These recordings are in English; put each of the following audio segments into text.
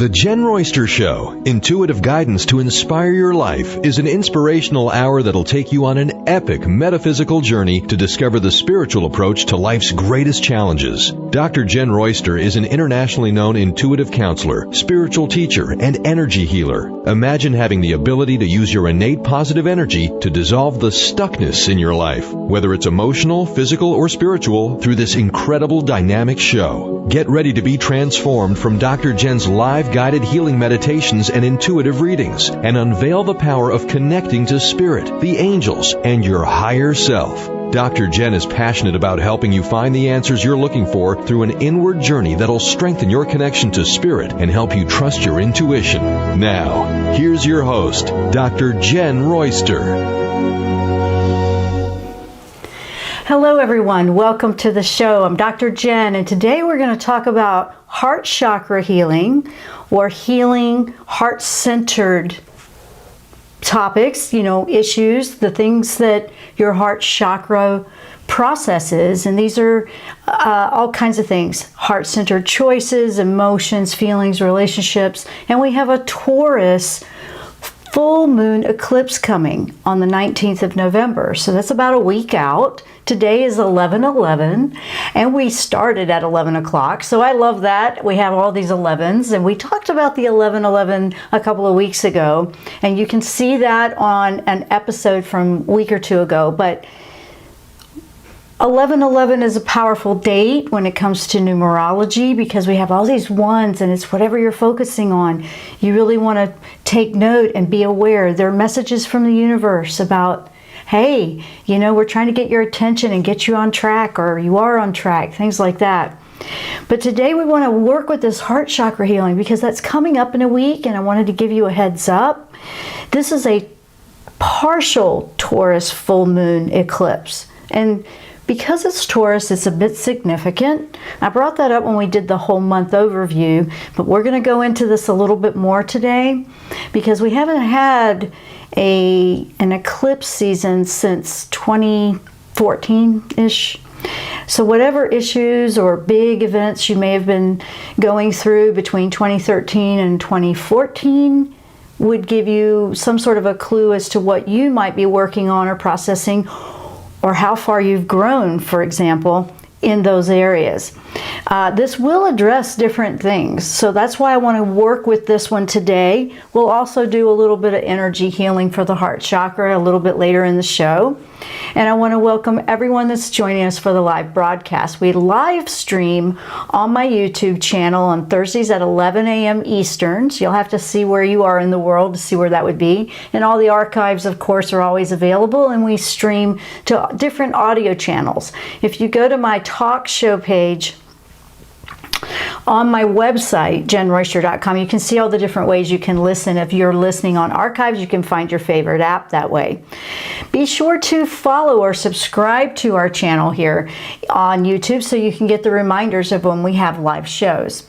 The Jenn Royster Show, intuitive guidance to inspire your life, is an inspirational hour that'll take you on an epic metaphysical journey to discover the spiritual approach to life's greatest challenges. Dr. Jenn Royster is an internationally known intuitive counselor, spiritual teacher, and energy healer. Imagine having the ability to use your innate positive energy to dissolve the stuckness in your life, whether it's emotional, physical, or spiritual, through this incredible dynamic show. Get ready to be transformed from Dr. Jenn's live guided healing meditations and intuitive readings, and unveil the power of connecting to spirit, the angels, and your higher self. Dr. Jenn is passionate about helping you find the answers you're looking for through an inward journey that'll strengthen your connection to spirit and help you trust your intuition. Now, here's your host, Dr. Jenn Royster. Hello everyone, welcome to the show. I'm Dr. Jenn, and today we're going to talk about heart chakra healing, or healing heart-centered topics, issues, the things that your heart chakra processes. And these are all kinds of things: heart-centered choices, emotions, feelings, relationships. And we have a Taurus full moon eclipse coming on the 19th of November. So that's about a week out. Today is 11/11, and we started at 11 o'clock. So I love that. We have all these 11s, and we talked about the 11/11 a couple of weeks ago, and you can see that on an episode from a week or two ago. But 11/11 is a powerful date when it comes to numerology, because we have all these ones, and it's whatever you're focusing on. You really want to take note and be aware. There are messages from the universe about, hey, we're trying to get your attention and get you on track, or you are on track, things like that. But today we want to work with this heart chakra healing, because that's coming up in a week, and I wanted to give you a heads up. This is a partial Taurus full moon eclipse, and because it's Taurus, it's a bit significant. I brought that up when we did the whole month overview, but we're going to go into this a little bit more today, because we haven't had an eclipse season since 2014-ish. So whatever issues or big events you may have been going through between 2013 and 2014 would give you some sort of a clue as to what you might be working on or processing, or how far you've grown, for example, in those areas. This will address different things, so that's why I want to work with this one today. We'll also do a little bit of energy healing for the heart chakra a little bit later in the show. And I want to welcome everyone that's joining us for the live broadcast. We live stream on my YouTube channel on Thursdays at 11 a.m. Eastern, so you'll have to see where you are in the world to see where that would be. And all the archives, of course, are always available, and we stream to different audio channels. If you go to my talk show page on my website, JennRoyster.com, you can see all the different ways you can listen. If you're listening on archives, you can find your favorite app that way. Be sure to follow or subscribe to our channel here on YouTube so you can get the reminders of when we have live shows.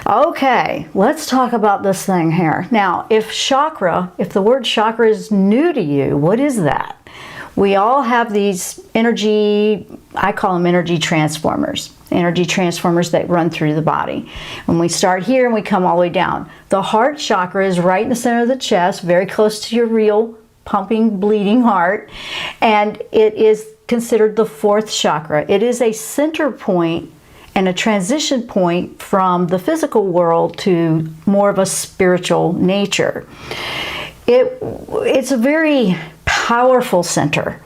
Okay, let's talk about this thing here. Now, if the word chakra is new to you, what is that? We all have these energy, I call them energy transformers that run through the body. When we start here and we come all the way down. The heart chakra is right in the center of the chest, very close to your real pumping, bleeding heart, and it is considered the fourth chakra. It is a center point and a transition point from the physical world to more of a spiritual nature. It's a very powerful center.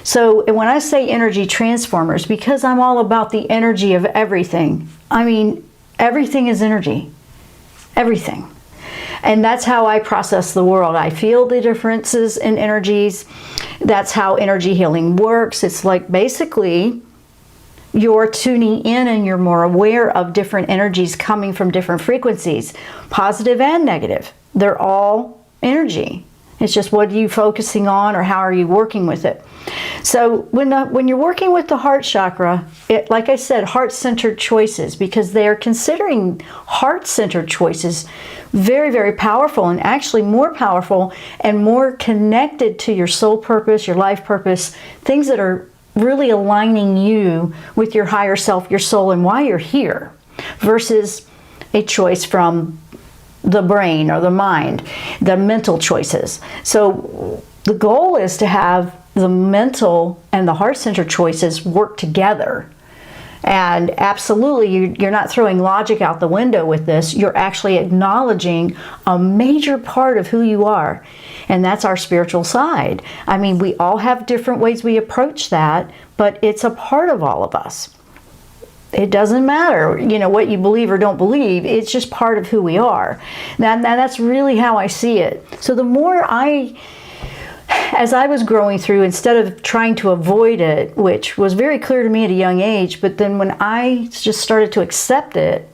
So when I say energy transformers, because I'm all about the energy of everything, I mean, everything is energy. Everything. And that's how I process the world. I feel the differences in energies. That's how energy healing works. It's like basically you're tuning in and you're more aware of different energies coming from different frequencies, positive and negative. They're all energy. It's just what are you focusing on, or how are you working with it? So when you're working with the heart chakra, like I said, heart-centered choices, because they are considering heart-centered choices very, very powerful, and actually more powerful and more connected to your soul purpose, your life purpose, things that are really aligning you with your higher self, your soul, and why you're here, versus a choice from the brain or the mind, the mental choices. So the goal is to have the mental and the heart center choices work together. And absolutely, you're not throwing logic out the window with this. You're actually acknowledging a major part of who you are. And that's our spiritual side. I mean, we all have different ways we approach that, but it's a part of all of us. It doesn't matter, you know, what you believe or don't believe. It's just part of who we are. Now that's really how I see it. So the more as I was growing through, instead of trying to avoid it, which was very clear to me at a young age, but then when I just started to accept it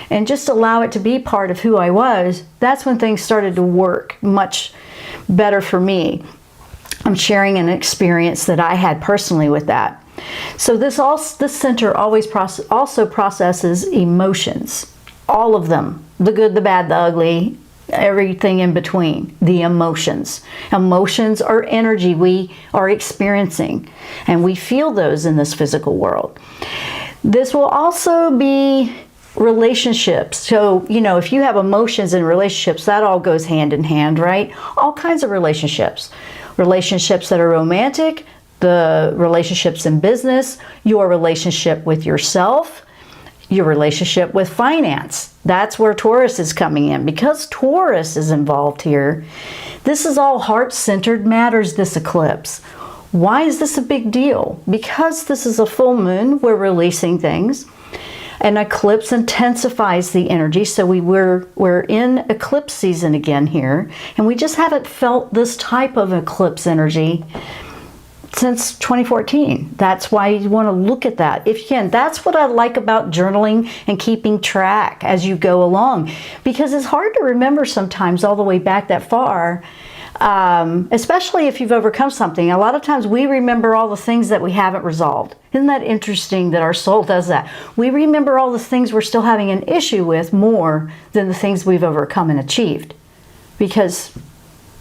and just allow it to be part of who I was, that's when things started to work much better for me. I'm sharing an experience that I had personally with that. So this center always also processes emotions, all of them, the good, the bad, the ugly, everything in between, the emotions. Emotions are energy we are experiencing, and we feel those in this physical world. This will also be relationships. So, you know, if you have emotions and relationships, that all goes hand in hand, right? All kinds of relationships. Relationships that are romantic, the relationships in business, your relationship with yourself, your relationship with finance. That's where Taurus is coming in. Because Taurus is involved here, this is all heart-centered matters, this eclipse. Why is this a big deal? Because this is a full moon, we're releasing things. An eclipse intensifies the energy, so we're in eclipse season again here, and we just haven't felt this type of eclipse energy since 2014. That's why you want to look at that if you can. That's what I like about journaling and keeping track as you go along, because it's hard to remember sometimes all the way back that far, especially if you've overcome something. A lot of times we remember all the things that we haven't resolved. Isn't that interesting that our soul does that? We remember all the things we're still having an issue with more than the things we've overcome and achieved, because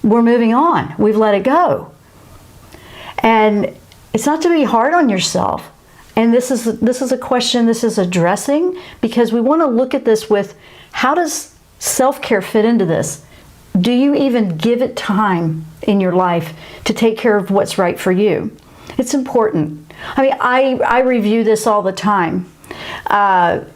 we're moving on. We've let it go. And it's not to be hard on yourself. And this is a question this is addressing, because we want to look at this with, how does self-care fit into this? Do you even give it time in your life to take care of what's right for you? It's important. I mean, I review this all the time.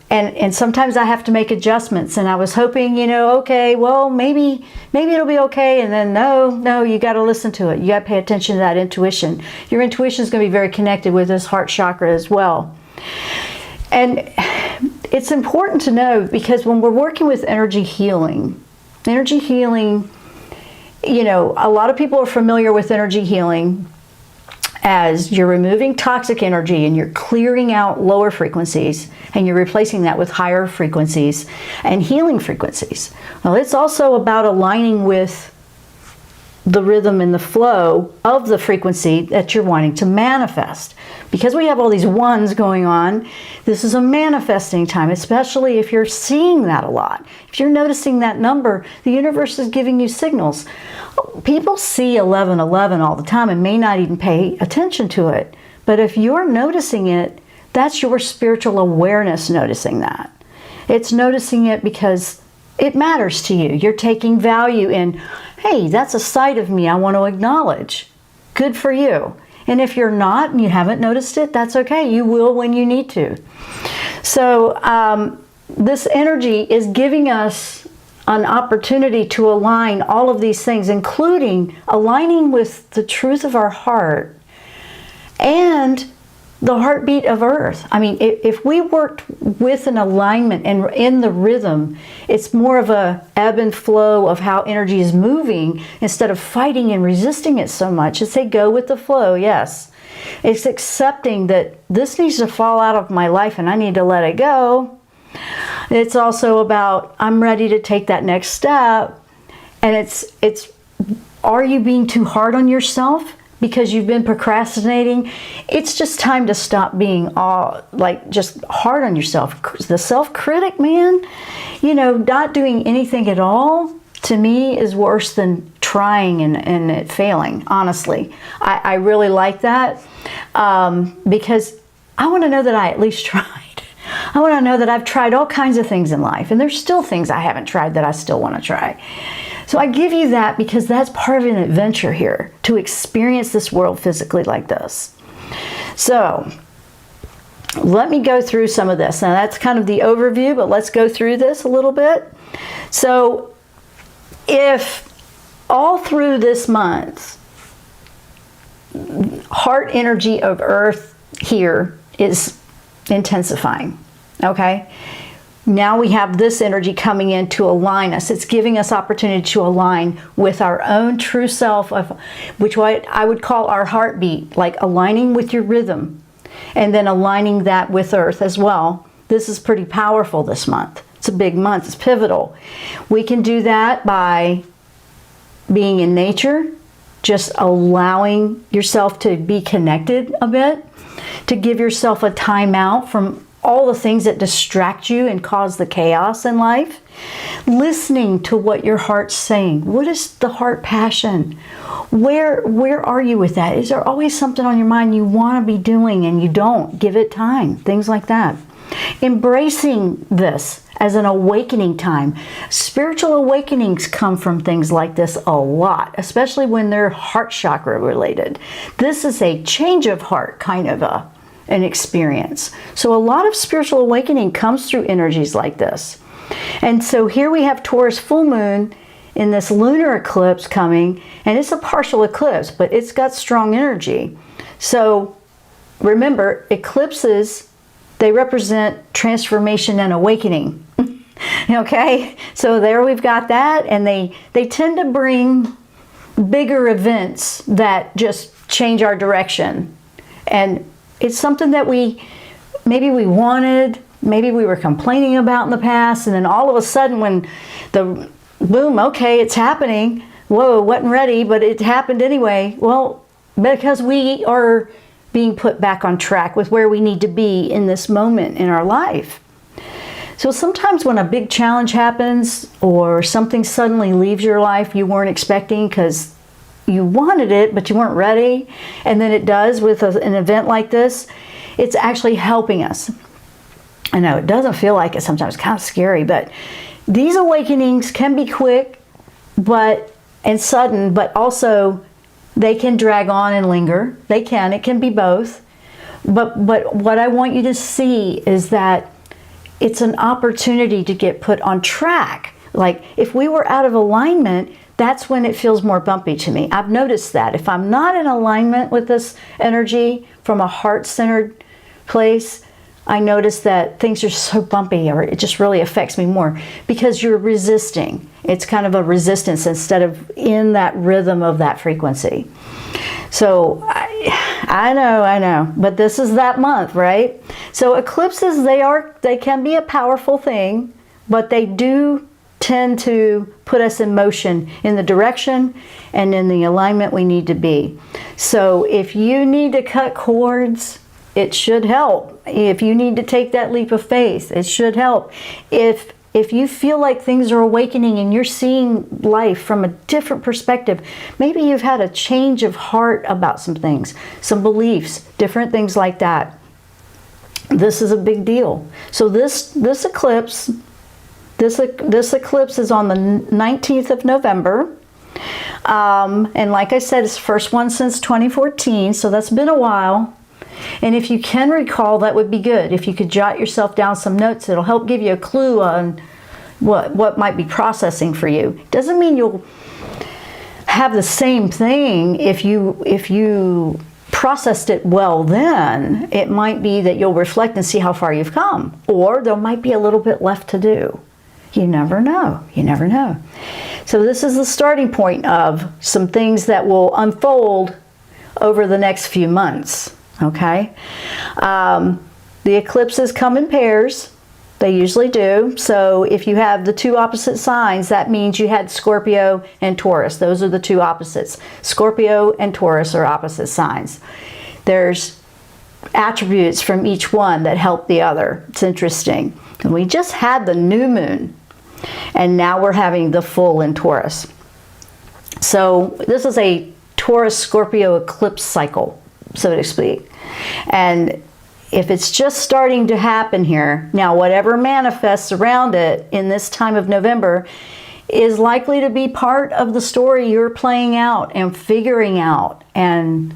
And sometimes I have to make adjustments, and I was hoping, you know, okay, well, maybe it'll be okay, and then no, you got to listen to it. You got to pay attention to that intuition. Your intuition is going to be very connected with this heart chakra as well. And it's important to know, because when we're working with energy healing, you know, a lot of people are familiar with energy healing as you're removing toxic energy and you're clearing out lower frequencies and you're replacing that with higher frequencies and healing frequencies. Well, it's also about aligning with the rhythm and the flow of the frequency that you're wanting to manifest. Because we have all these ones going on, this is a manifesting time, especially if you're seeing that a lot. If you're noticing that number, the universe is giving you signals. People see 1111 all the time and may not even pay attention to it. But if you're noticing it, that's your spiritual awareness noticing that. It's noticing it because it matters to you. You're taking value in, hey, that's a side of me I want to acknowledge. Good for you. And if you're not and you haven't noticed it, that's okay. You will when you need to. So this energy is giving us an opportunity to align all of these things, including aligning with the truth of our heart and the heartbeat of Earth. I mean, if we worked with an alignment and in the rhythm, it's more of a ebb and flow of how energy is moving instead of fighting and resisting it so much. It's a go with the flow, yes. It's accepting that this needs to fall out of my life and I need to let it go. It's also about, I'm ready to take that next step. And it's are you being too hard on yourself because you've been procrastinating? It's just time to stop being just hard on yourself. The self-critic, man, you know, not doing anything at all, to me, is worse than trying and it failing, honestly. I really like that because I want to know that I at least tried. I want to know that I've tried all kinds of things in life, and there's still things I haven't tried that I still want to try. So I give you that because that's part of an adventure here, to experience this world physically like this. So let me go through some of this. Now that's kind of the overview, but let's go through this a little bit. So if all through this month, heart energy of Earth here is intensifying, okay? Now we have this energy coming in to align us. It's giving us opportunity to align with our own true self, of which what I would call our heartbeat, like aligning with your rhythm, and then aligning that with Earth as well. This is pretty powerful this month. It's a big month. It's pivotal. We can do that by being in nature, just allowing yourself to be connected a bit, to give yourself a time out from all the things that distract you and cause the chaos in life. Listening to what your heart's saying. What is the heart passion? Where are you with that? Is there always something on your mind you want to be doing and you don't? Give it time. Things like that. Embracing this as an awakening time. Spiritual awakenings come from things like this a lot, especially when they're heart chakra related. This is a change of heart kind of an experience. So a lot of spiritual awakening comes through energies like this. And so here we have Taurus full moon in this lunar eclipse coming, and it's a partial eclipse, but it's got strong energy. So remember, eclipses, they represent transformation and awakening. Okay, so there we've got that, and they tend to bring bigger events that just change our direction. And it's something that maybe we wanted, maybe we were complaining about in the past, and then all of a sudden when the boom, okay, it's happening. Whoa, wasn't ready, but it happened anyway. Well, because we are being put back on track with where we need to be in this moment in our life. So sometimes when a big challenge happens or something suddenly leaves your life you weren't expecting because you wanted it, but you weren't ready, and then it does with an event like this, it's actually helping us. I know it doesn't feel like it sometimes, kind of scary, but these awakenings can be quick and sudden, but also they can drag on and linger. It can be both. But what I want you to see is that it's an opportunity to get put on track. Like if we were out of alignment, that's when it feels more bumpy to me. I've noticed that. If I'm not in alignment with this energy from a heart-centered place, I notice that things are so bumpy, or it just really affects me more because you're resisting. It's kind of a resistance instead of in that rhythm of that frequency. So I know, but this is that month, right? So eclipses, they can be a powerful thing, but they do tend to put us in motion in the direction and in the alignment we need to be. So if you need to cut cords, it should help. If you need to take that leap of faith, it should help. If you feel like things are awakening and you're seeing life from a different perspective, maybe you've had a change of heart about some things, some beliefs, different things like that. This is a big deal. So this eclipse is on the 19th of November. And like I said, it's the first one since 2014, so that's been a while. And if you can recall, that would be good. If you could jot yourself down some notes, it'll help give you a clue on what might be processing for you. Doesn't mean you'll have the same thing if you processed it well then. It might be that you'll reflect and see how far you've come. Or there might be a little bit left to do. You never know. You never know. So this is the starting point of some things that will unfold over the next few months. Okay? The eclipses come in pairs. They usually do. So if you have the two opposite signs, that means you had Scorpio and Taurus. Those are the two opposites. Scorpio and Taurus are opposite signs. There's attributes from each one that help the other. It's interesting. And we just had the new moon, and now we're having the full in Taurus. So this is a Taurus-Scorpio eclipse cycle, so to speak. And if it's just starting to happen here, now whatever manifests around it in this time of November is likely to be part of the story you're playing out and figuring out and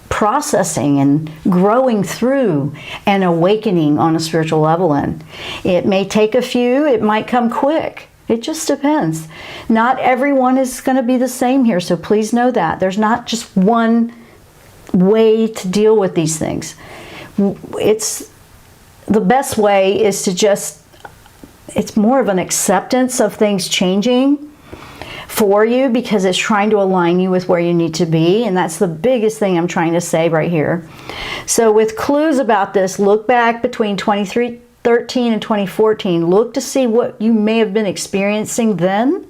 processing and growing through and awakening on a spiritual level in. It may take a few, it might come quick. It just depends. Not everyone is going to be the same here, so please know that. There's not just one way to deal with these things. It's the best way is to just, it's more of an acceptance of things changing for you because it's trying to align you with where you need to be, and that's the biggest thing I'm trying to say right here. So with clues about this, look back between 2013 and 2014. Look to see what you may have been experiencing then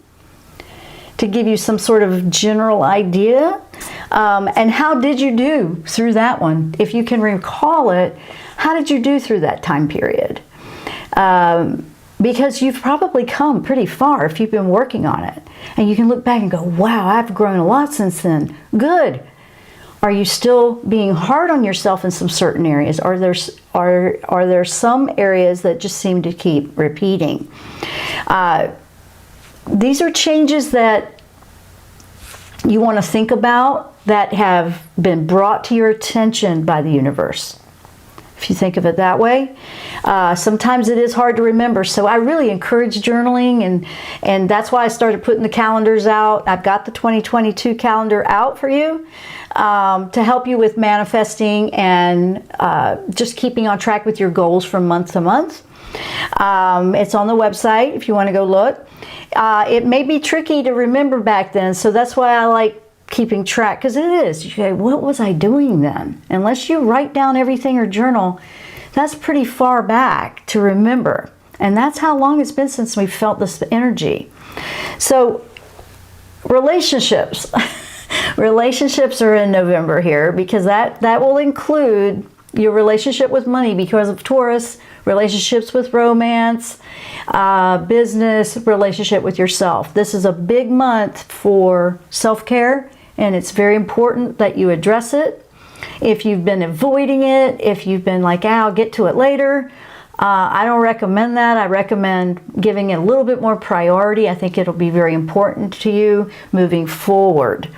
to give you some sort of general idea. And how did you do through that one? If you can recall it, how did you do through that time period? Because you've probably come pretty far if you've been working on it. And you can look back and go, wow, I've grown a lot since then. Good. Are you still being hard on yourself in some certain areas? Are there some areas that just seem to keep repeating? These are changes that you want to think about that have been brought to your attention by the universe. If you think of it that way. Sometimes it is hard to remember, so I really encourage journaling, and that's why I started putting the calendars out. I've got the 2022 calendar out for you to help you with manifesting and just keeping on track with your goals from month to month. It's on the website if you want to go look. It may be tricky to remember back then, so that's why I like keeping track, because it is. You say, what was I doing then? Unless you write down everything or journal, that's pretty far back to remember. And that's how long it's been since we felt this energy. So relationships. Relationships are in November here, because that will include your relationship with money because of Taurus, relationships with romance, business, relationship with yourself. This is a big month for self-care, and it's very important that you address it. If you've been avoiding it, if you've been like, I'll get to it later, I don't recommend that. I recommend giving it a little bit more priority. I think it'll be very important to you moving forward.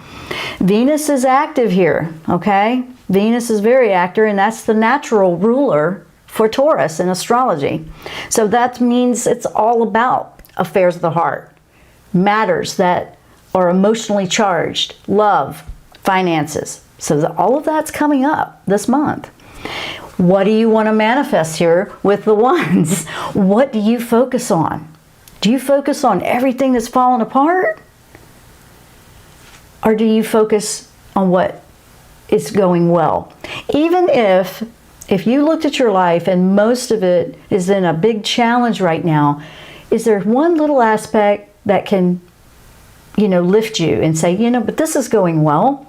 Venus is active here, okay? Venus is very active, and that's the natural ruler for Taurus in astrology. So that means it's all about affairs of the heart, matters that are emotionally charged, love, finances. So all of that's coming up this month. What do you want to manifest here with the ones? What do you focus on? Do you focus on everything that's fallen apart? Or do you focus on what is going well? Even if you looked at your life and most of it is in a big challenge right now, is there one little aspect that can, lift you and say, but this is going well?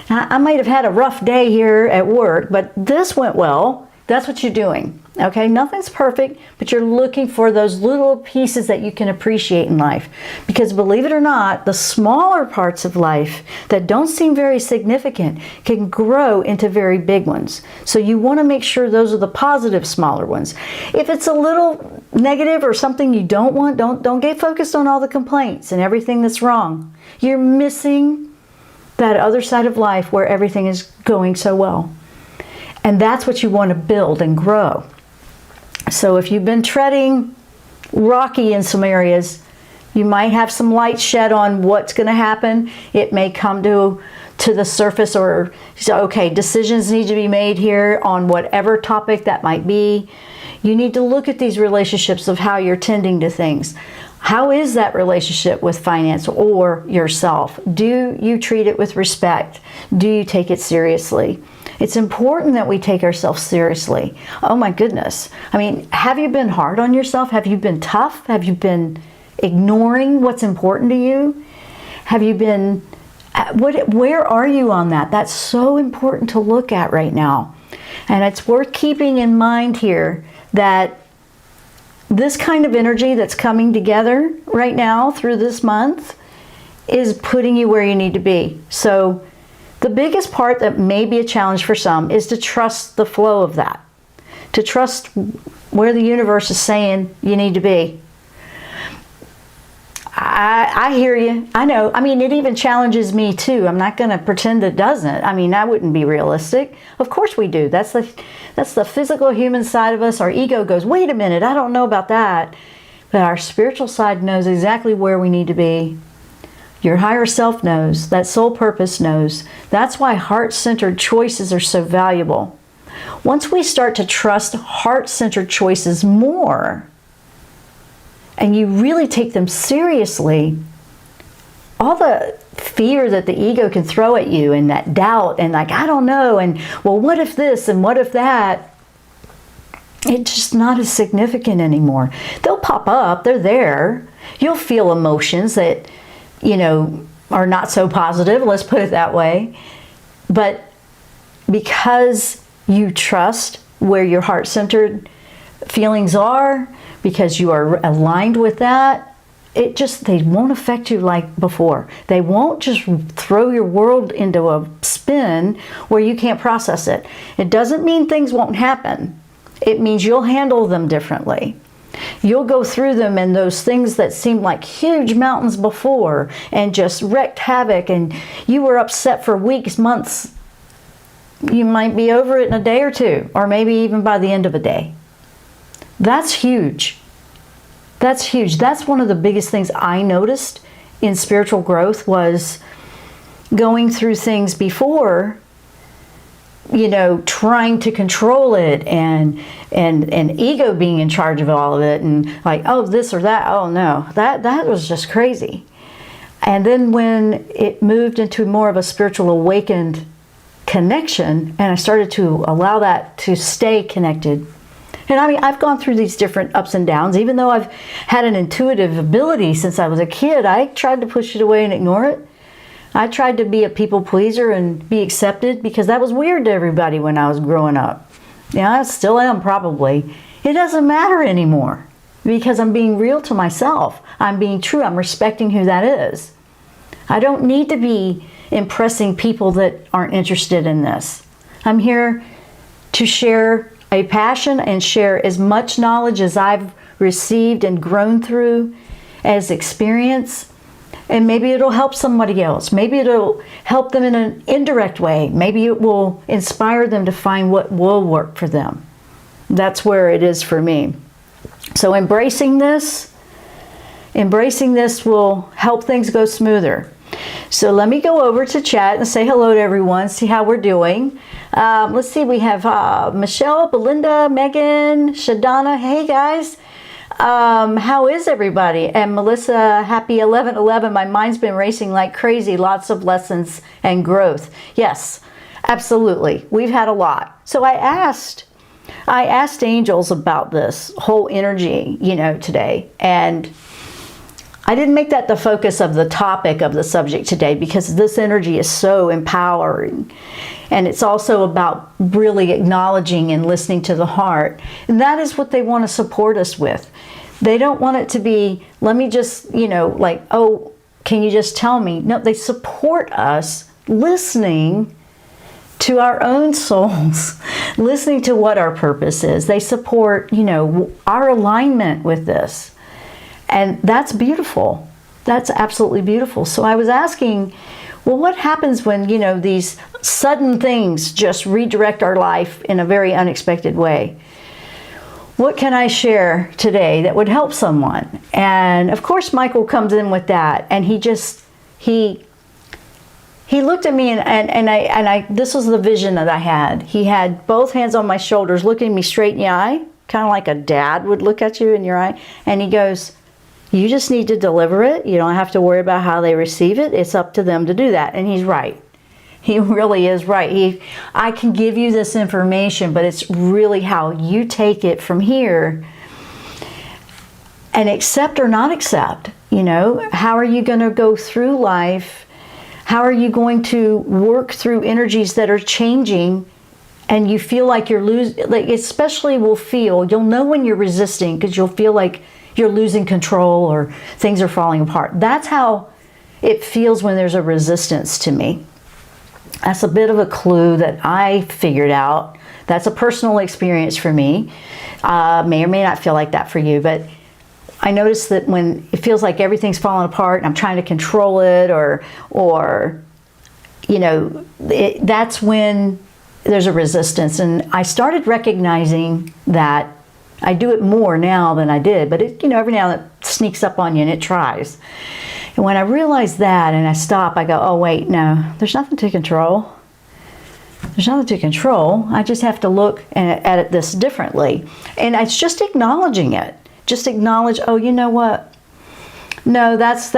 I might have had a rough day here at work, but this went well. That's what you're doing. Okay, nothing's perfect, but you're looking for those little pieces that you can appreciate in life. Because believe it or not, the smaller parts of life that don't seem very significant can grow into very big ones. So you want to make sure those are the positive, smaller ones. If it's a little negative or something you don't want, don't get focused on all the complaints and everything that's wrong. You're missing that other side of life where everything is going so well. And that's what you want to build and grow. So if you've been treading rocky in some areas, you might have some light shed on what's going to happen. It may come to the surface, or, okay, decisions need to be made here on whatever topic that might be. You need to look at these relationships of how you're tending to things. How is that relationship with finance or yourself? Do you treat it with respect? Do you take it seriously? It's important that we take ourselves seriously. Oh my goodness. I mean, have you been hard on yourself? Have you been tough? Have you been ignoring what's important to you? Have you been, where are you on that? That's so important to look at right now. And it's worth keeping in mind here that this kind of energy that's coming together right now through this month is putting you where you need to be. So The biggest part that may be a challenge for some is to trust the flow of that, to trust where the universe is saying you need to be. I hear you. I know. I mean, it even challenges me too. I'm not going to pretend it doesn't. I mean, that wouldn't be realistic. Of course we do. That's the physical human side of us. Our ego goes, wait a minute, I don't know about that. But our spiritual side knows exactly where we need to be. Your higher self knows. That soul purpose knows. That's why heart-centered choices are so valuable. Once we start to trust heart-centered choices more, and you really take them seriously, all the fear that the ego can throw at you and that doubt and like, I don't know, and well, what if this and what if that, it's just not as significant anymore. They'll pop up, they're there. You'll feel emotions that, you know, are not so positive, let's put it that way. But because you trust where your heart-centered feelings are, because you are aligned with that, they won't affect you like before. They won't just throw your world into a spin where you can't process it. It doesn't mean things won't happen. It means you'll handle them differently. You'll go through them, and those things that seemed like huge mountains before and just wreaked havoc and you were upset for weeks, months, you might be over it in a day or two, or maybe even by the end of a day. That's huge. That's huge. That's one of the biggest things I noticed in spiritual growth, was going through things before, you know, trying to control it and ego being in charge of all of it, and like, oh, this or that, oh no, that was just crazy. And then when it moved into more of a spiritual awakened connection, and I started to allow that to stay connected. And I mean, I've gone through these different ups and downs. Even though I've had an intuitive ability since I was a kid, I tried to push it away and ignore it. I tried to be a people pleaser and be accepted, because that was weird to everybody when I was growing up. Yeah, I still am probably. It doesn't matter anymore, because I'm being real to myself. I'm being true. I'm respecting who that is. I don't need to be impressing people that aren't interested in this. I'm here to share a passion and share as much knowledge as I've received and grown through as experience. And maybe it'll help somebody else. Maybe it'll help them in an indirect way. Maybe it will inspire them to find what will work for them. That's where it is for me. So embracing this will help things go smoother. So let me go over to chat and say hello to everyone, see how we're doing. Let's see, we have Michelle, Belinda, Megan, Shadana. Hey guys, how is everybody? And Melissa, happy 11/11. My mind's been racing like crazy. Lots of lessons and growth. Yes, absolutely. We've had a lot. So I asked angels about this whole energy, you know, today, and I didn't make that the focus of the topic of the subject today, because this energy is so empowering. And it's also about really acknowledging and listening to the heart. And that is what they want to support us with. They don't want it to be, let me just, you know, like, oh, can you just tell me? No, they support us listening to our own souls, listening to what our purpose is. They support, you know, our alignment with this. And that's beautiful. That's absolutely beautiful. So I was asking, well, what happens when, you know, these sudden things just redirect our life in a very unexpected way? What can I share today that would help someone? And of course, Michael comes in with that, and he looked at me, and I this was the vision that I had. He had both hands on my shoulders, looking me straight in the eye, kind of like a dad would look at you in your eye, and he goes, you just need to deliver it. You don't have to worry about how they receive it. It's up to them to do that. And he's right. He really is right. I can give you this information, but it's really how you take it from here and accept or not accept. You know, how are you going to go through life? How are you going to work through energies that are changing, and you feel like you're losing, like especially you'll know when you're resisting, because you'll feel like you're losing control or things are falling apart. That's how it feels when there's a resistance to me. That's a bit of a clue that I figured out. That's a personal experience for me. May or may not feel like that for you, but I noticed that when it feels like everything's falling apart and I'm trying to control it, or you know, that's when there's a resistance. And I started recognizing that. I do it more now than I did, but it, you know, every now and then it sneaks up on you and it tries. And when I realize that and I stop, I go, oh wait, no, there's nothing to control. There's nothing to control. I just have to look at it this differently. And it's just acknowledging it. Just acknowledge, oh, you know what? No, that's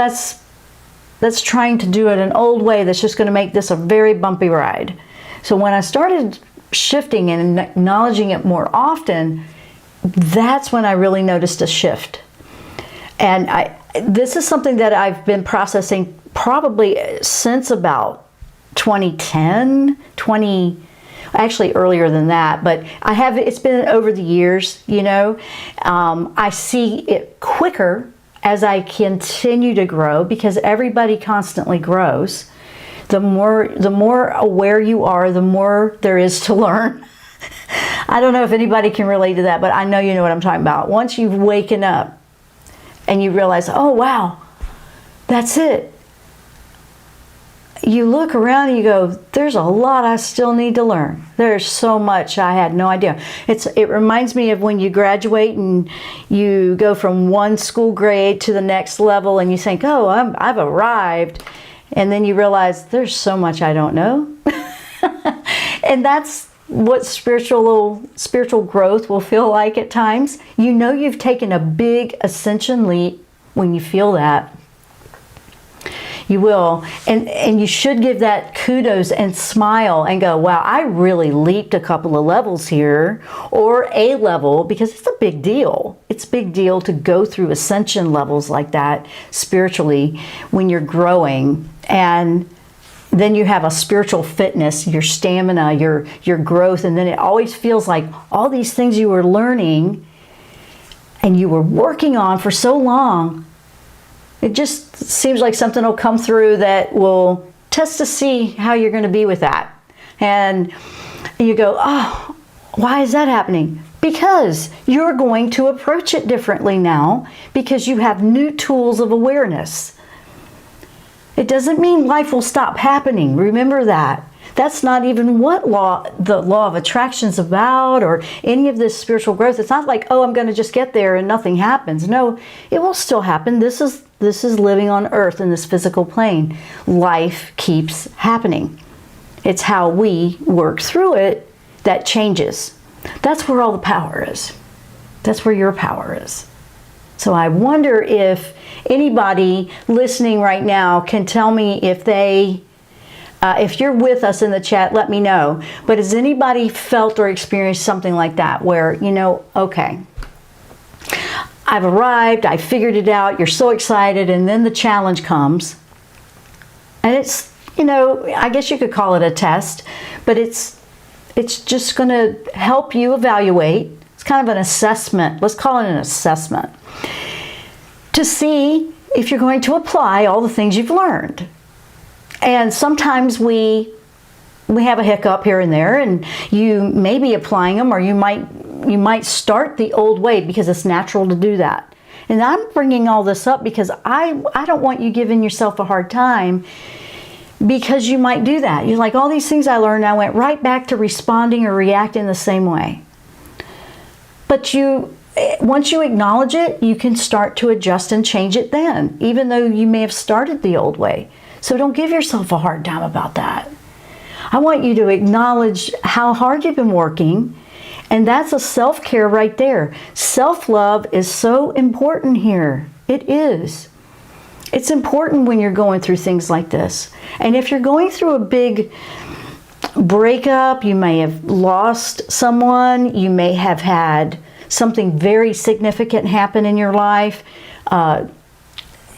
trying to do it an old way that's just going to make this a very bumpy ride. So when I started shifting and acknowledging it more often, that's when I really noticed a shift. And this is something that I've been processing probably since about 2010, actually earlier than that, but it's been over the years, you know. I see it quicker as I continue to grow, because everybody constantly grows. The more aware you are, the more there is to learn. I don't know if anybody can relate to that, but I know you know what I'm talking about. Once you've waken up and you realize, oh wow, that's it. You look around and you go, there's a lot I still need to learn. There's so much I had no idea. It reminds me of when you graduate and you go from one school grade to the next level and you think, oh, I've arrived. And then you realize there's so much I don't know. And that's what spiritual growth will feel like at times. You know you've taken a big ascension leap when you feel that. You will. And you should give that kudos and smile and go, wow, I really leaped a couple of levels here, or a level, because it's a big deal. It's a big deal to go through ascension levels like that spiritually when you're growing. And then you have a spiritual fitness, your stamina, your growth, and then it always feels like all these things you were learning and you were working on for so long, it just seems like something will come through that will test to see how you're going to be with that. And you go, oh, why is that happening? Because you're going to approach it differently now, because you have new tools of awareness. It doesn't mean life will stop happening. Remember that. That's not even what the law of attraction is about, or any of this spiritual growth. It's not like, oh, I'm going to just get there and nothing happens. No, it will still happen. This is living on earth in this physical plane. Life keeps happening. It's how we work through it that changes. That's where all the power is. That's where your power is. So I wonder if anybody listening right now can tell me if you're with us in the chat, let me know. But has anybody felt or experienced something like that where, you know, okay, I've arrived, I figured it out, you're so excited, and then the challenge comes. And it's, you know, I guess you could call it a test, but it's just going to help you evaluate. It's kind of an assessment. Let's call it an assessment to see if you're going to apply all the things you've learned. And sometimes we have a hiccup here and there, and you may be applying them, or you might start the old way, because it's natural to do that. And I'm bringing all this up because I don't want you giving yourself a hard time, because you might do that. You're like, all these things I learned, I went right back to responding or reacting the same way. But once you acknowledge it, you can start to adjust and change it then, even though you may have started the old way. So don't give yourself a hard time about that. I want you to acknowledge how hard you've been working, and that's a self-care right there. Self-love is so important here. It is. It's important when you're going through things like this. And if you're going through a big breakup, you may have lost someone, you may have had something very significant happen in your life.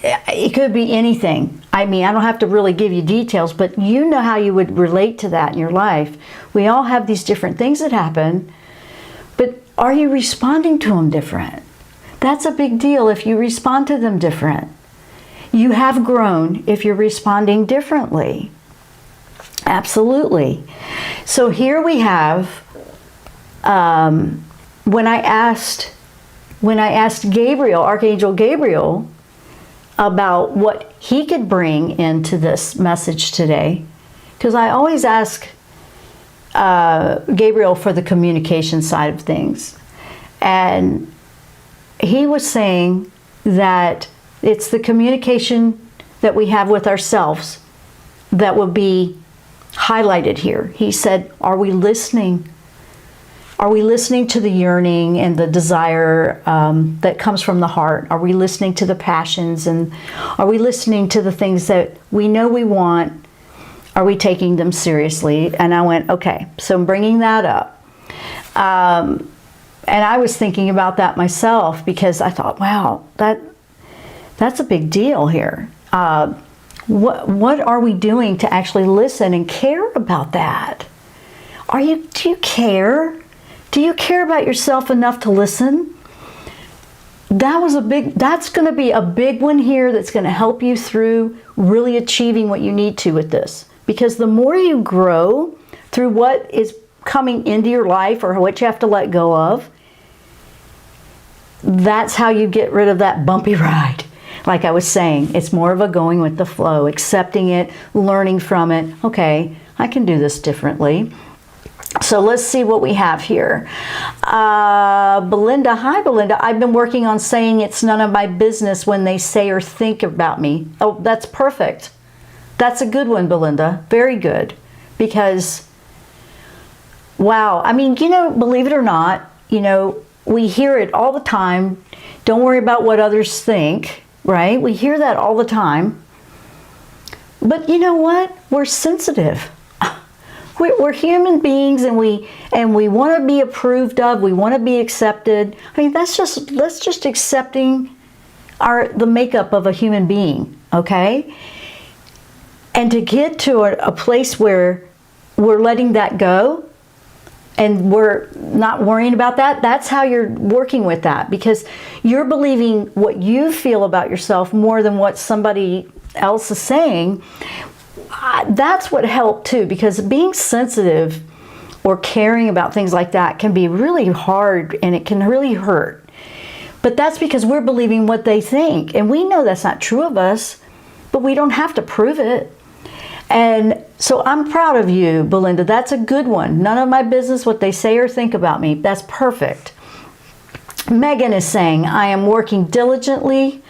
It could be anything. I mean, I don't have to really give you details, but you know how you would relate to that in your life. We all have these different things that happen, but are you responding to them different? That's a big deal if you respond to them different. You have grown if you're responding differently. Absolutely. So here we have, when I asked Gabriel, Archangel Gabriel, about what he could bring into this message today, because I always ask Gabriel for the communication side of things. And he was saying that it's the communication that we have with ourselves that will be highlighted here. He said, are we listening? Are we listening to the yearning and the desire that comes from the heart? Are we listening to the passions? And are we listening to the things that we know we want? Are we taking them seriously? And I went, okay, so I'm bringing that up. And I was thinking about that myself, because I thought, wow, that's a big deal here. What are we doing to actually listen and care about that? Do you care? Do you care about yourself enough to listen? That's going to be a big one here that's going to help you through really achieving what you need to with this. Because the more you grow through what is coming into your life or what you have to let go of, that's how you get rid of that bumpy ride. Like I was saying, it's more of a going with the flow, accepting it, learning from it. Okay, I can do this differently. So let's see what we have here. Belinda, hi Belinda. I've been working on saying it's none of my business when they say or think about me. Oh, that's perfect. That's a good one, Belinda. Very good. Because, wow, I mean, believe it or not, we hear it all the time. Don't worry about what others think, right? We hear that all the time. But you know what? We're sensitive. We're human beings, and we want to be approved of. We want to be accepted. I mean, that's just accepting the makeup of a human being, okay? And to get to a place where we're letting that go and we're not worrying about that, that's how you're working with that, because you're believing what you feel about yourself more than what somebody else is saying. That's what helped too, because being sensitive or caring about things like that can be really hard and it can really hurt. But that's because we're believing what they think, and we know that's not true of us, but we don't have to prove it. And so I'm proud of you, Belinda. That's a good one. None of my business what they say or think about me. That's perfect. Megan is saying, I am working diligently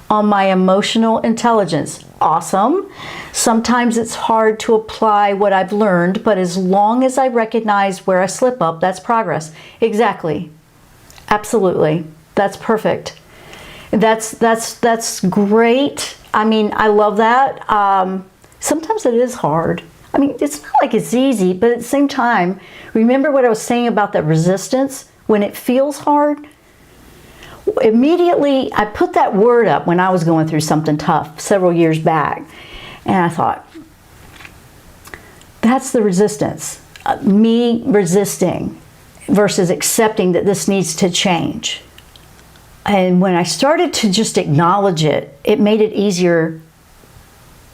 on my emotional intelligence. Awesome. Sometimes it's hard to apply what I've learned, but as long as I recognize where I slip up, that's progress. Exactly. Absolutely. That's perfect. That's great. I mean, I love that. Sometimes it is hard. I mean, it's not like it's easy, but at the same time, remember what I was saying about that resistance? When it feels hard, immediately I put that word up when I was going through something tough several years back. And I thought, that's the resistance. Me resisting versus accepting that this needs to change. And when I started to just acknowledge it, it made it easier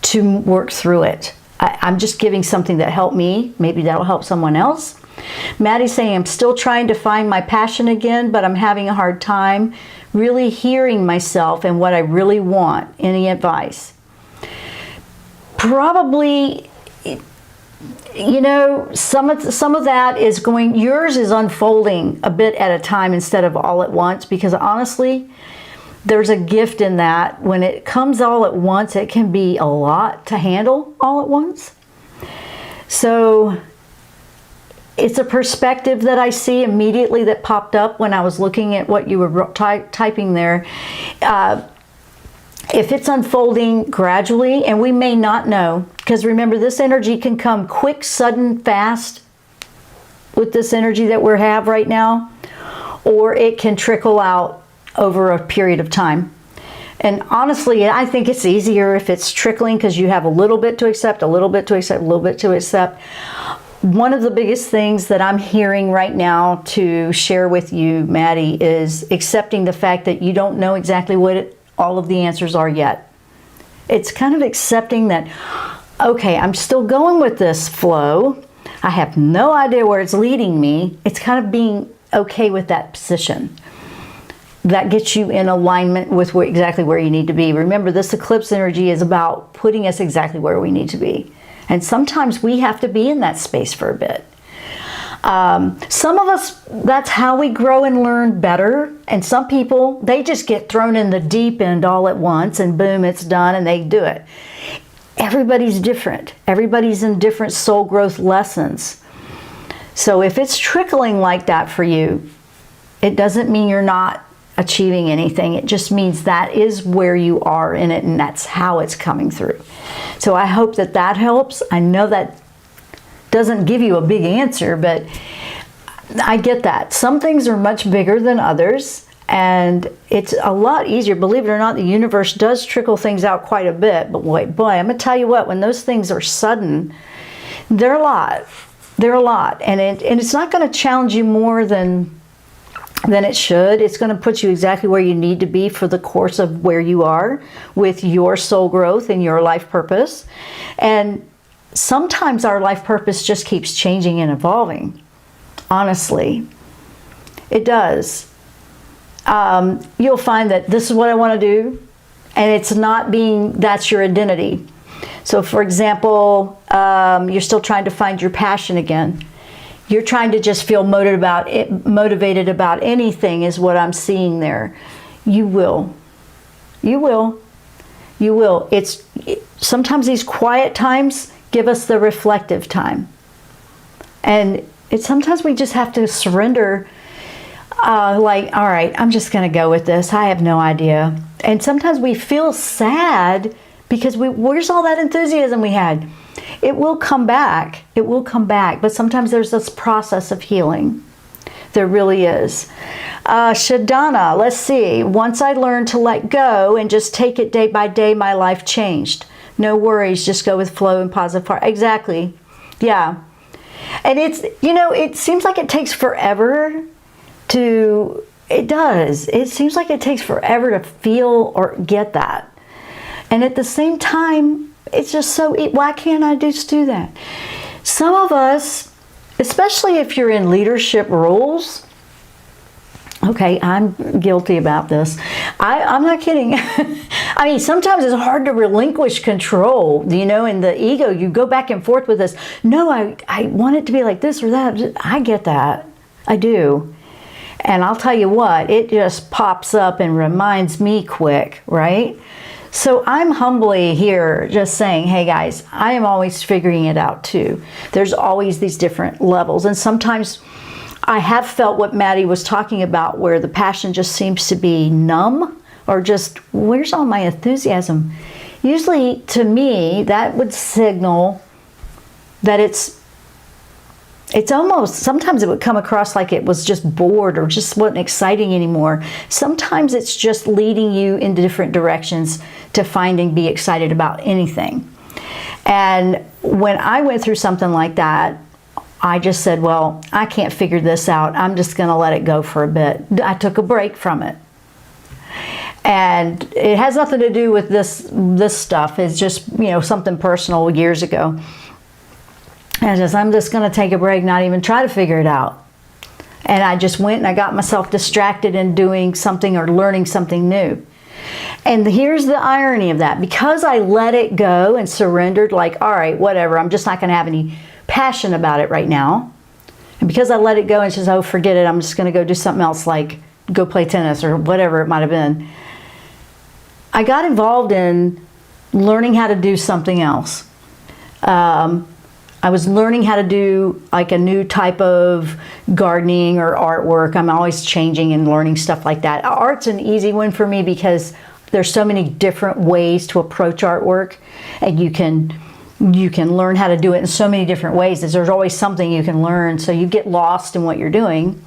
to work through it. I'm just giving something that helped me. Maybe that'll help someone else. Maddie's saying, I'm still trying to find my passion again, but I'm having a hard time really hearing myself and what I really want. Any advice? Probably, some of that is yours is unfolding a bit at a time instead of all at once, because honestly, there's a gift in that. When it comes all at once, it can be a lot to handle all at once. So it's a perspective that I see immediately that popped up when I was looking at what you were typing there. If it's unfolding gradually, and we may not know, because remember, this energy can come quick, sudden, fast with this energy that we have right now, or it can trickle out over a period of time. And honestly, I think it's easier if it's trickling, because you have a little bit to accept, a little bit to accept, a little bit to accept. One of the biggest things that I'm hearing right now to share with you, Maddie, is accepting the fact that you don't know exactly what all of the answers are yet. It's kind of accepting that okay, I'm still going with this flow. I have no idea where it's leading me. It's kind of being okay with that position. That gets you in alignment with exactly where you need to be. Remember, this eclipse energy is about putting us exactly where we need to be. And sometimes we have to be in that space for a bit. Some of us, that's how we grow and learn better. And some people, they just get thrown in the deep end all at once and boom, it's done and they do it. Everybody's different. Everybody's in different soul growth lessons. So if it's trickling like that for you, it doesn't mean you're not achieving anything. It just means that is where you are in it and that's how it's coming through. So I hope that that helps. I know that doesn't give you a big answer, but I get that. Some things are much bigger than others, and it's a lot easier. Believe it or not, the universe does trickle things out quite a bit, but boy, I'm going to tell you what, when those things are sudden, they're a lot. They're a lot, and it's not going to challenge you more than it should. It's going to put you exactly where you need to be for the course of where you are with your soul growth and your life purpose. And sometimes our life purpose just keeps changing and evolving. Honestly, it does. You'll find that this is what I want to do, and it's not being, that's your identity. So for example, you're still trying to find your passion again. You're trying to just feel motivated about anything is what I'm seeing there. You will. You will. You will. Sometimes these quiet times give us the reflective time. And sometimes we just have to surrender, like, all right, I'm just going to go with this. I have no idea. And sometimes we feel sad because where's all that enthusiasm we had? It will come back. It will come back. But sometimes there's this process of healing. There really is. Shadana, let's see. Once I learned to let go and just take it day by day, my life changed. No worries, just go with flow and positive heart. Exactly. Yeah. And it seems like it takes forever it does. It seems like it takes forever to feel or get that. And at the same time, it's just so, why can't I just do that? Some of us, especially if you're in leadership roles, okay, I'm guilty about this. I'm not kidding. I mean, sometimes it's hard to relinquish control, and the ego, you go back and forth with this. No, I want it to be like this or that. I get that. I do. And I'll tell you what, it just pops up and reminds me quick, right? So I'm humbly here just saying, hey guys, I am always figuring it out too. There's always these different levels. And sometimes I have felt what Maddie was talking about, where the passion just seems to be numb, or just, where's all my enthusiasm? Usually to me, that would signal that it's almost, sometimes it would come across like it was just bored or just wasn't exciting anymore. Sometimes it's just leading you into different directions to find and be excited about anything. And when I went through something like that, I just said, well, I can't figure this out. I'm just going to let it go for a bit. I took a break from it. And it has nothing to do with this stuff. It's just, something personal years ago. And I'm just going to take a break, not even try to figure it out. And I just went and I got myself distracted in doing something or learning something new. And here's the irony of that. Because I let it go and surrendered, like, all right, whatever, I'm just not going to have any passion about it right now. And because I let it go and says, oh, forget it, I'm just going to go do something else, like go play tennis or whatever it might have been. I got involved in learning how to do something else. I was learning how to do like a new type of gardening or artwork. I'm always changing and learning stuff like that. Art's an easy one for me because there's so many different ways to approach artwork, and you can learn how to do it in so many different ways. There's always something you can learn, so you get lost in what you're doing.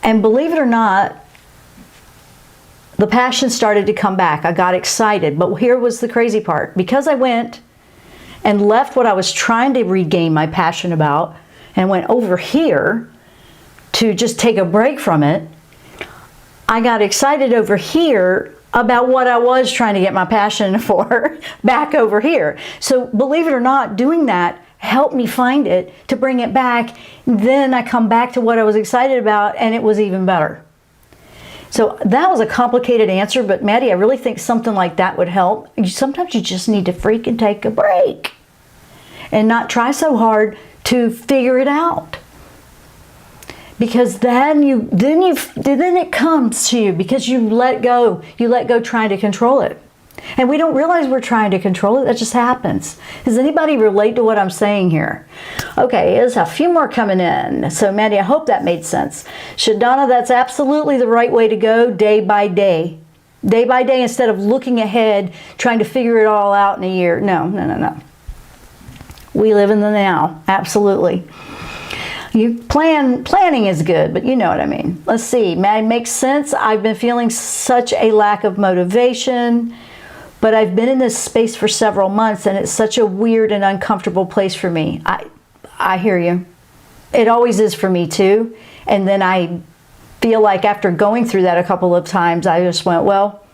And believe it or not, the passion started to come back. I got excited, but here was the crazy part. Because I went and left what I was trying to regain my passion about and went over here to just take a break from it, I got excited over here about what I was trying to get my passion for back over here. So believe it or not, doing that helped me find it, to bring it back. Then I come back to what I was excited about, and it was even better. So that was a complicated answer, but Maddie, I really think something like that would help. Sometimes you just need to freaking take a break and not try so hard to figure it out. Because then it comes to you, because you let go trying to control it. And we don't realize we're trying to control it. That just happens. Does anybody relate to what I'm saying here? Okay, there's a few more coming in. So Maddie, I hope that made sense. Shadana, that's absolutely the right way to go, day by day. Day by day, instead of looking ahead, trying to figure it all out in a year. No. We live in the now, absolutely. Planning is good, but you know what I mean. Let's see, Maddie, makes sense. I've been feeling such a lack of motivation, but I've been in this space for several months, and it's such a weird and uncomfortable place for me. I hear you. It always is for me too. And then I feel like after going through that a couple of times, I just went, well,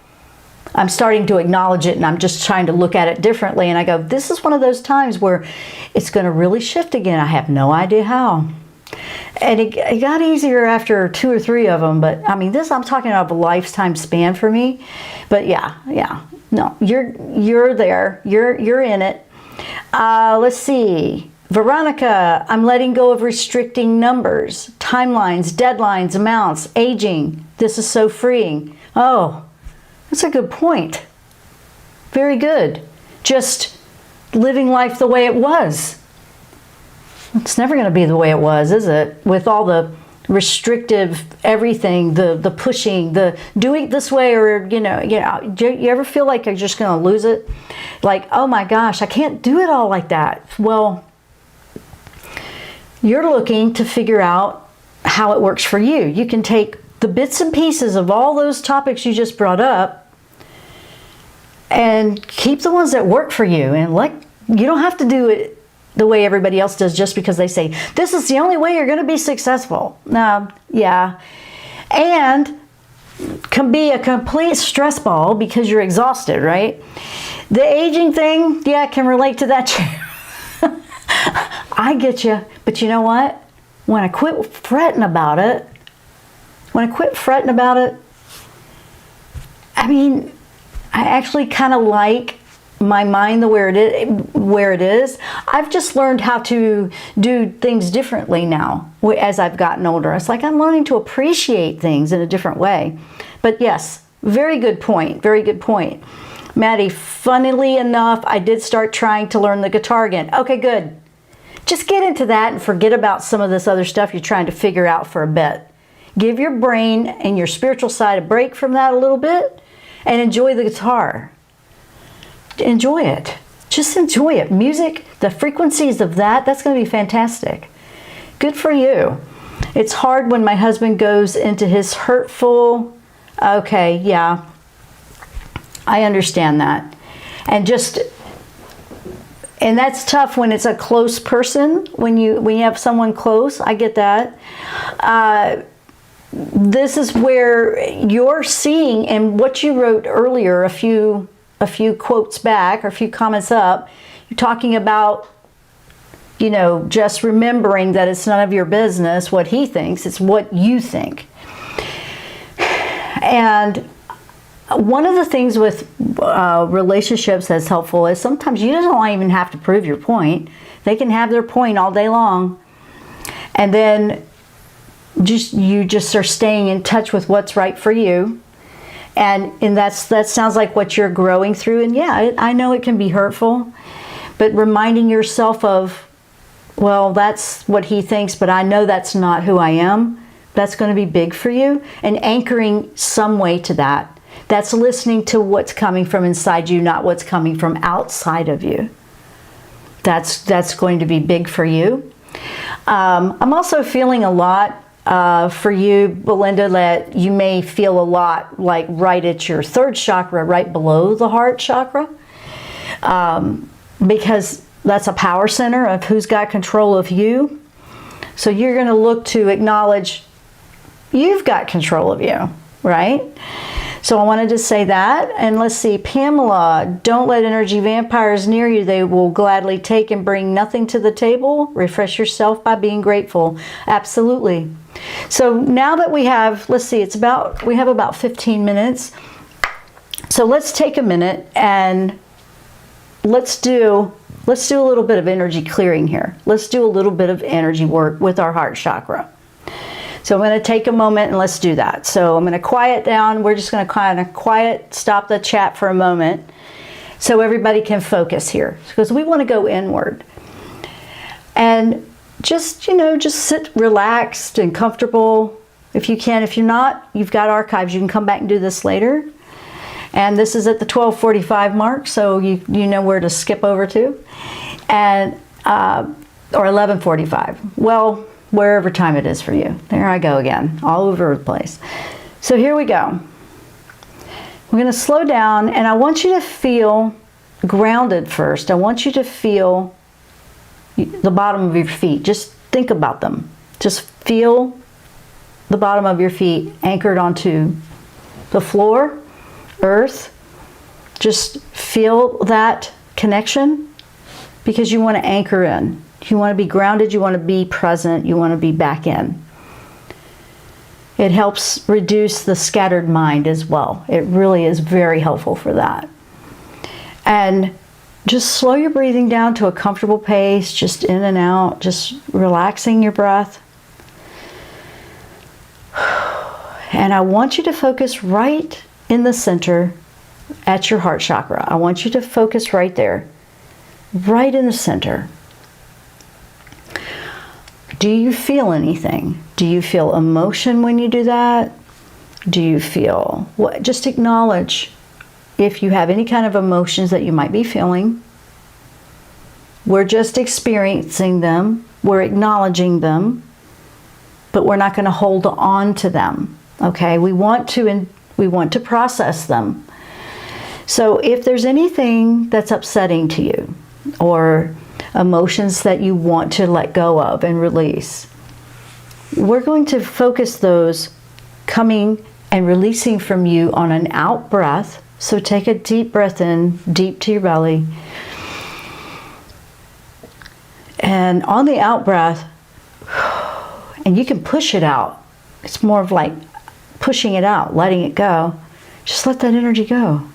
I'm starting to acknowledge it, and I'm just trying to look at it differently. And I go, this is one of those times where it's going to really shift again. I have no idea how. And it got easier after 2 or 3 of them, but I mean, I'm talking about a lifetime span for me. But yeah, no, you're there, you're in it. Let's see, Veronica, I'm letting go of restricting numbers, timelines, deadlines, amounts, aging. This is so freeing. Oh, that's a good point. Very good. Just living life the way it was. It's never going to be the way it was, is it? With all the restrictive everything, the pushing, the doing this way, or you ever feel like you're just going to lose it? Like, oh my gosh, I can't do it all like that. Well, you're looking to figure out how it works for you. You can take the bits and pieces of all those topics you just brought up and keep the ones that work for you, and you don't have to do it the way everybody else does just because they say, this is the only way you're going to be successful. Yeah. And can be a complete stress ball because you're exhausted, right? The aging thing, yeah, I can relate to that too. I get you. But you know what? When I quit fretting about it, I mean, I actually kind of like my mind where it is. I've just learned how to do things differently now as I've gotten older. It's like I'm learning to appreciate things in a different way. But yes, very good point. Very good point. Maddie, funnily enough, I did start trying to learn the guitar again. Okay, good. Just get into that and forget about some of this other stuff you're trying to figure out for a bit. Give your brain and your spiritual side a break from that a little bit and enjoy the guitar. Enjoy it. Just enjoy it. Music, the frequencies of that's going to be fantastic. Good for you. It's hard when my husband goes into his hurtful. Okay, yeah. I understand that. And that's tough when it's a close person, when you have someone close. I get that. This is where you're seeing, and what you wrote earlier, a few quotes back or a few comments up, you're talking about, just remembering that it's none of your business what he thinks, it's what you think. And one of the things with relationships that's helpful is sometimes you don't even have to prove your point. They can have their point all day long. And then you just are staying in touch with what's right for you. And that sounds like what you're growing through. And yeah, I know it can be hurtful, but reminding yourself of, well, that's what he thinks, but I know that's not who I am. That's going to be big for you. And anchoring some way to that. That's listening to what's coming from inside you, not what's coming from outside of you. That's going to be big for you. I'm also feeling a lot for you, Belinda, that you may feel a lot like right at your 3rd chakra, right below the heart chakra, because that's a power center of who's got control of you. So you're going to look to acknowledge you've got control of you, right? So I wanted to say that. And let's see, Pamela, don't let energy vampires near you. They will gladly take and bring nothing to the table. Refresh yourself by being grateful. Absolutely. So now that we have, let's see, we have about 15 minutes. So let's take a minute and let's do a little bit of energy clearing here. Let's do a little bit of energy work with our heart chakra. So I'm going to take a moment and let's do that. So I'm going to quiet down. We're just going to kind of stop the chat for a moment so everybody can focus here, because we want to go inward. And just, just sit relaxed and comfortable if you can. If you're not, you've got archives. You can come back and do this later. And this is at the 12:45 mark, so you know where to skip over to. And or 11:45. Well, wherever time it is for you. There I go again, all over the place. So here we go. We're going to slow down, and I want you to feel grounded first. I want you to feel the bottom of your feet. Just think about them. Just feel the bottom of your feet anchored onto the floor, earth. Just feel that connection, because you want to anchor in. You want to be grounded, you want to be present, you want to be back in. It helps reduce the scattered mind as well. It really is very helpful for that. And just slow your breathing down to a comfortable pace, just in and out, just relaxing your breath. And I want you to focus right in the center at your heart chakra. I want you to focus right there, right in the center. Do you feel anything? Do you feel emotion when you do that? Do you feel what? Just acknowledge if you have any kind of emotions that you might be feeling. We're just experiencing them. We're acknowledging them, but we're not going to hold on to them. Okay? We want to process them. So if there's anything that's upsetting to you, or emotions that you want to let go of and release, we're going to focus those coming and releasing from you on an out breath. So take a deep breath in, deep to your belly. And on the out breath, and you can push it out. It's more of like pushing it out, letting it go. Just let that energy go.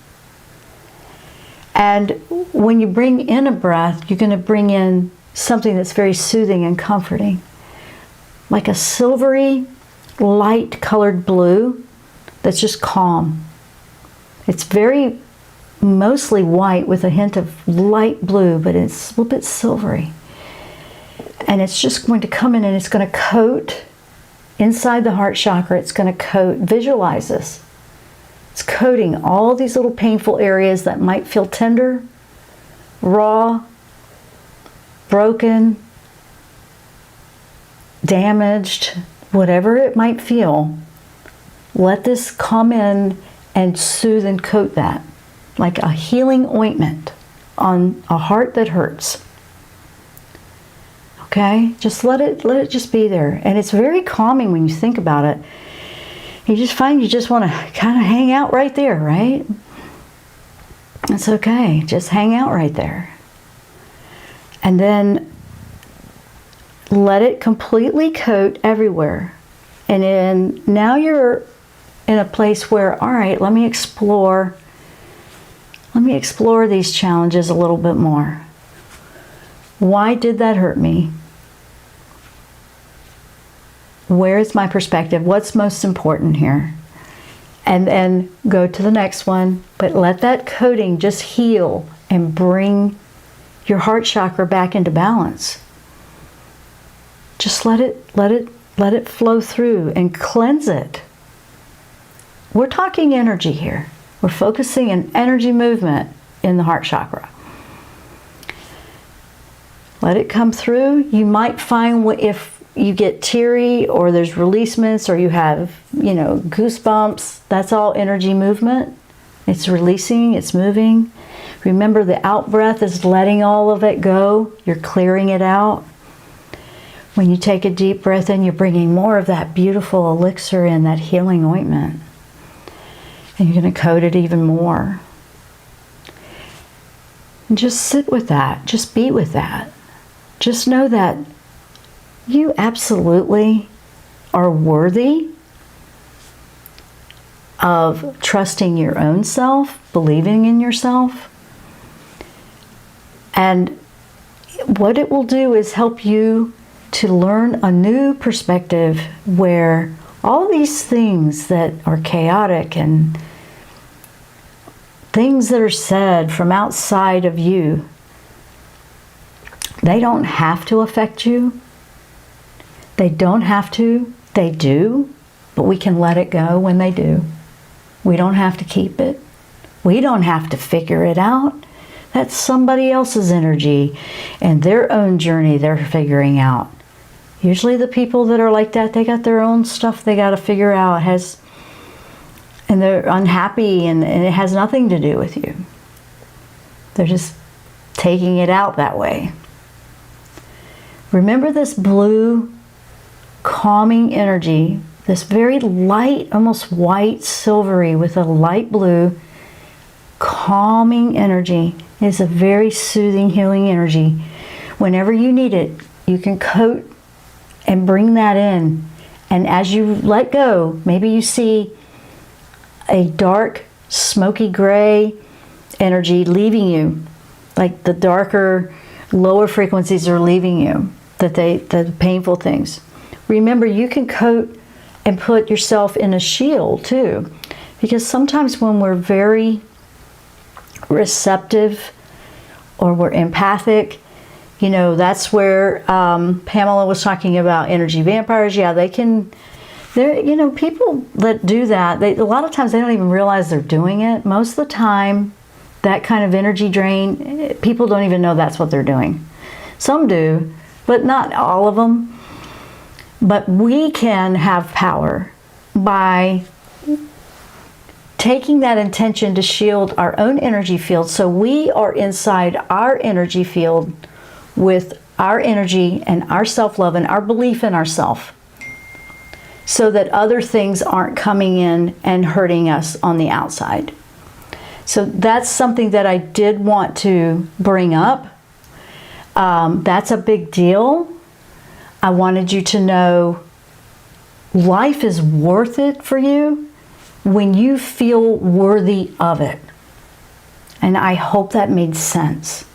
And when you bring in a breath, you're going to bring in something that's very soothing and comforting. Like a silvery, light colored blue that's just calm. It's very mostly white with a hint of light blue, but it's a little bit silvery. And it's just going to come in and it's going to coat inside the heart chakra. It's going to coat, visualize this. It's coating all these little painful areas that might feel tender, raw, broken, damaged, whatever it might feel. Let this come in and soothe and coat that like a healing ointment on a heart that hurts. Okay? Just let it just be there. And it's very calming when you think about it. You just find you just want to kind of hang out right there, right? It's okay. Just hang out right there. And then let it completely coat everywhere. And then now you're in a place where, all right, let me explore these challenges a little bit more. Why did that hurt me? Where is my perspective? What's most important here? And then go to the next one, but let that coating just heal and bring your heart chakra back into balance. Just let it flow through and cleanse it. We're talking energy here. We're focusing on energy movement in the heart chakra. Let it come through. You might find if you get teary or there's releasements or you have, goosebumps, that's all energy movement. It's releasing, it's moving. Remember, the out breath is letting all of it go. You're clearing it out. When you take a deep breath in, you're bringing more of that beautiful elixir in, that healing ointment. And you're going to coat it even more. And just sit with that. Just be with that. Just know that you absolutely are worthy of trusting your own self, believing in yourself. And what it will do is help you to learn a new perspective where all these things that are chaotic and things that are said from outside of you, they don't have to affect you. They don't have to. They do, but we can let it go when they do. We don't have to keep it. We don't have to figure it out. That's somebody else's energy and their own journey they're figuring out. Usually the people that are like that, they got their own stuff they got to figure out, and they're unhappy, and it has nothing to do with you. They're just taking it out that way. Remember this blue, calming energy, this very light, almost white, silvery with a light blue, calming energy is a very soothing, healing energy. Whenever you need it, you can coat and bring that in. And as you let go, maybe you see a dark, smoky gray energy leaving you, like the darker, lower frequencies are leaving you, the painful things. Remember, you can coat and put yourself in a shield too, because sometimes when we're very receptive or we're empathic, you know, that's where Pamela was talking about energy vampires. Yeah, people that do that, a lot of times they don't even realize they're doing it. Most of the time, that kind of energy drain, people don't even know that's what they're doing. Some do, but not all of them. But we can have power by taking that intention to shield our own energy field, so we are inside our energy field with our energy and our self-love and our belief in ourself, so that other things aren't coming in and hurting us on the outside. So that's something that I did want to bring up. That's a big deal. I wanted you to know life is worth it for you when you feel worthy of it. And I hope that made sense.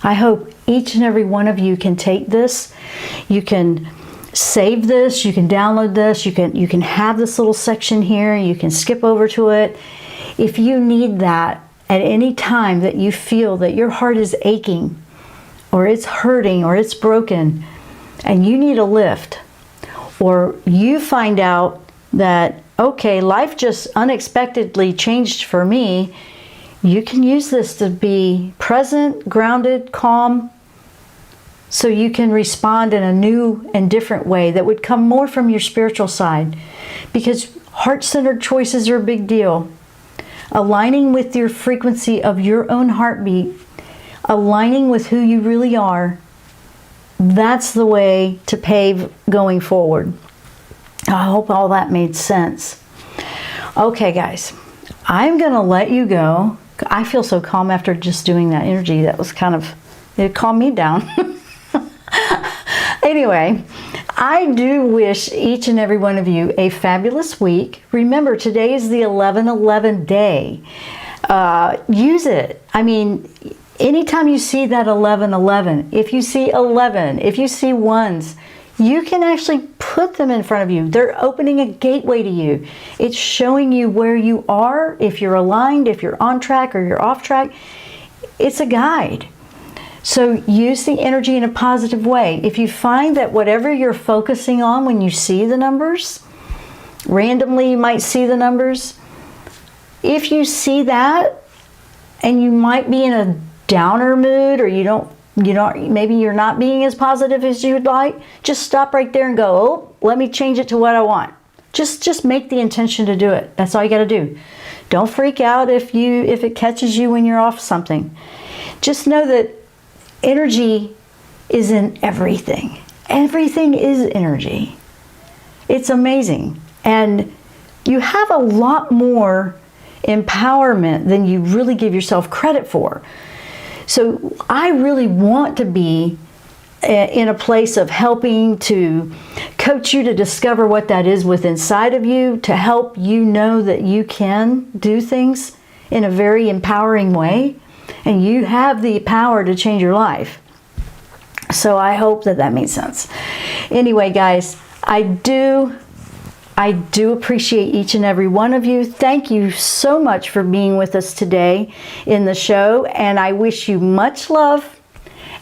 I hope each and every one of you can take this. You can save this, you can download this, you can have this little section here, you can skip over to it. If you need that at any time that you feel that your heart is aching, or it's hurting, or it's broken, and you need a lift, or you find out that, okay, life just unexpectedly changed for me, you can use this to be present, grounded, calm, so you can respond in a new and different way that would come more from your spiritual side. Because heart-centered choices are a big deal. Aligning with your frequency of your own heartbeat, aligning with who you really are, that's the way to pave going forward. I hope all that made sense. Okay, guys, I'm going to let you go. I feel so calm after just doing that energy. That was it calmed me down. Anyway, I do wish each and every one of you a fabulous week. Remember, today is the 11/11 day. Use it. I mean, anytime you see that 11/11, if you see 11, if you see ones, you can actually put them in front of you. They're opening a gateway to you. It's showing you where you are, if you're aligned, if you're on track or you're off track. It's a guide. So use the energy in a positive way. If you find that whatever you're focusing on when you see the numbers, randomly you might see the numbers, if you see that and you might be in a downer mood, or maybe you're not being as positive as you would like, just stop right there and go, oh, let me change it to what I want. Just make the intention to do it. That's all you got to do. Don't freak out if it catches you when you're off something. Just know that energy is in everything. Everything is energy. It's amazing. And you have a lot more empowerment than you really give yourself credit for. So I really want to be in a place of helping to coach you to discover what that is within inside of you, to help you know that you can do things in a very empowering way, and you have the power to change your life. So I hope that makes sense. Anyway, guys, I do appreciate each and every one of you. Thank you so much for being with us today in the show, and I wish you much love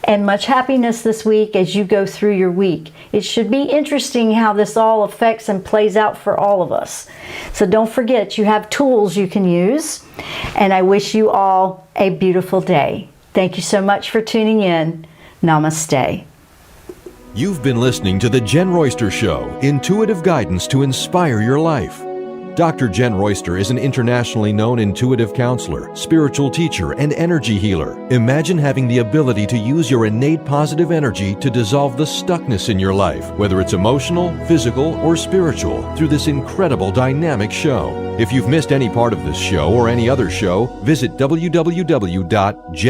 and much happiness this week as you go through your week. It should be interesting how this all affects and plays out for all of us. So don't forget, you have tools you can use, and I wish you all a beautiful day. Thank you so much for tuning in. Namaste. You've been listening to The Jenn Royster Show, intuitive guidance to inspire your life. Dr. Jenn Royster is an internationally known intuitive counselor, spiritual teacher, and energy healer. Imagine having the ability to use your innate positive energy to dissolve the stuckness in your life, whether it's emotional, physical, or spiritual, through this incredible dynamic show. If you've missed any part of this show or any other show, visit www.jenn.com